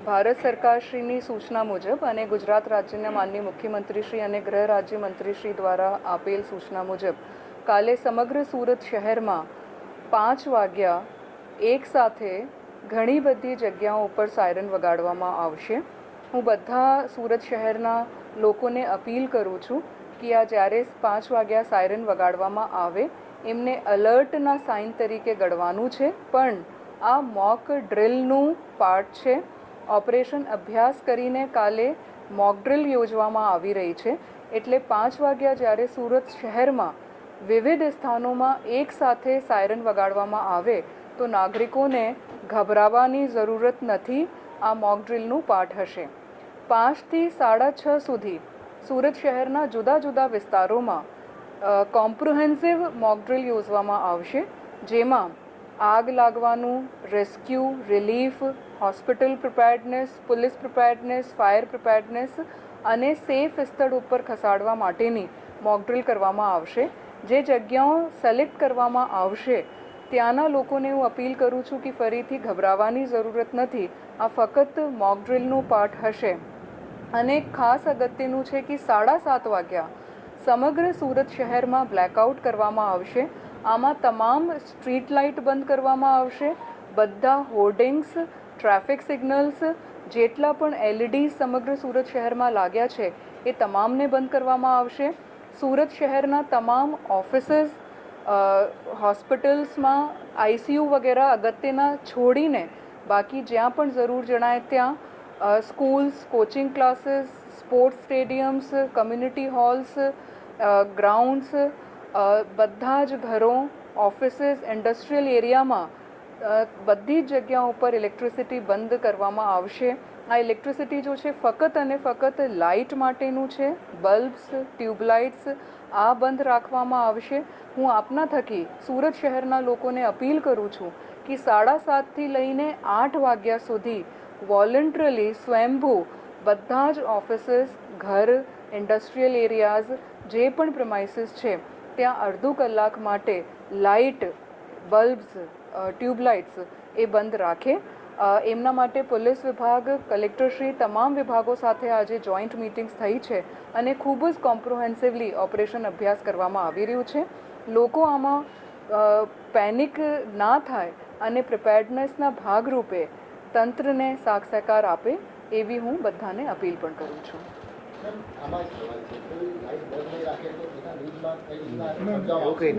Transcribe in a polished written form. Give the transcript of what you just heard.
ભારત સરકારશ્રીની સૂચના મુજબ અને ગુજરાત રાજ્યના માનનીય મુખ્યમંત્રીશ્રી અને ગૃહ રાજ્યમંત્રીશ્રી દ્વારા આપેલ સૂચના મુજબ કાલે સમગ્ર સુરત શહેરમાં 5 વાગ્યા એક સાથે ઘણી બધી જગ્યાઓ ઉપર સાયરન વગાડવામાં આવશે. હું બધા સુરત શહેરના લોકોને અપીલ કરું છું કે આ જ્યારે 5 વાગ્યા સાયરન વગાડવામાં આવે એમને અલર્ટના સાઇન તરીકે ગણવાનું છે, પણ આ મોક ડ્રિલનું પાર્ટ છે. ઓપરેશન અભ્યાસ કરીને કાલે મોક ડ્રિલ યોજવામાં આવી રહી છે. એટલે 5 વાગ્યા જ્યારે સુરત શહેરમાં વિવિધ સ્થાનોમાં એક સાથે સાયરન વગાડવામાં આવે તો નાગરિકોને ગભરાવાની જરૂરત નથી. આ મોક ડ્રિલનું પાર્ટ હશે. 5 થી 6:30 સુધી સુરત શહેરના જુદા જુદા વિસ્તારોમાં કોમ્પ્રિહેન્સિવ મોક ડ્રિલ યોજવામાં આવશે, જેમાં આગ લાગવાનું, rescue, relief, hospital preparedness, police preparedness, fire preparedness અને સેફ સ્થળ ઉપર ખસાડવા માટેની મોક ડ્રિલ કરવામાં આવશે. જે જગ્યાઓ સિલેક્ટ કરવામાં આવશે ત્યાંના લોકોને હું અપીલ કરું છું કે ફરીથી ગભરાવાની જરૂરત નથી. આ ફક્ત મોક ડ્રિલનું પાર્ટ હશે. અને ખાસ અગત્યનું છે કે 7:30 વાગ્યા સમગ્ર સુરત શહેરમાં બ્લેકઆઉટ કરવામાં આવશે. આમાં તમામ સ્ટ્રીટ લાઇટ બંધ કરવામાં આવશે. બધા હોર્ડિંગ્સ, ટ્રાફિક સિગ્નલ્સ, જેટલા પણ LED સમગ્ર સુરત શહેરમાં લાગ્યા છે એ તમામને બંધ કરવામાં આવશે. સુરત શહેરના તમામ ઓફિસીસ, હોસ્પિટલ્સમાં ICU વગેરે અગત્યના છોડીને બાકી જ્યાં પણ જરૂર જણાય ત્યાં schools, coaching classes, sports સ્ટેડિયમ્સ, community holes, grounds, બધા જ ઘરો, ઓફિસીસ, ઇન્ડસ્ટ્રીયલ એરિયામાં બધી જ જગ્યાઓ ઉપર ઇલેક્ટ્રિસિટી બંધ કરવામાં આવશે. આ ઇલેક્ટ્રિસિટી જો છે ફક્ત અને ફક્ત લાઇટ માટેનું છે. બલ્બ્સ, ટ્યુબલાઇટ્સ આ બંધ રાખવામાં આવશે. હું આપના થકી સુરત શહેરના લોકોને અપીલ કરું છું કે 7:30 થી લઈને 8 વાગ્યા સુધી વોલન્ટરીલી સ્વયંભૂ બધા જ ઓફિસીસ, ઘર, ઇન્ડસ્ટ્રીયલ એરિયાઝ, જે પણ પ્રિમાઇસીસ છે ત્યાં અડધો કલાક માટે લાઇટ, બલ્બ્સ, ટ્યુબલાઇટ્સ એ બંધ રાખે. એમના માટે પોલીસ વિભાગ, કલેક્ટરશ્રી તમામ વિભાગો સાથે આજે જોઈન્ટ મિટિંગ્સ થઈ છે અને ખૂબ જ કોમ્પ્રિહેન્સિવલી ઓપરેશન અભ્યાસ કરવામાં આવી રહ્યું છે. લોકો આમાં પેનિક ના થાય અને પ્રિપેર્ડનેસના ભાગરૂપે તંત્રને સાથ સહકાર આપે એવી હું બધાને અપીલ પણ કરું છું. ઓકે.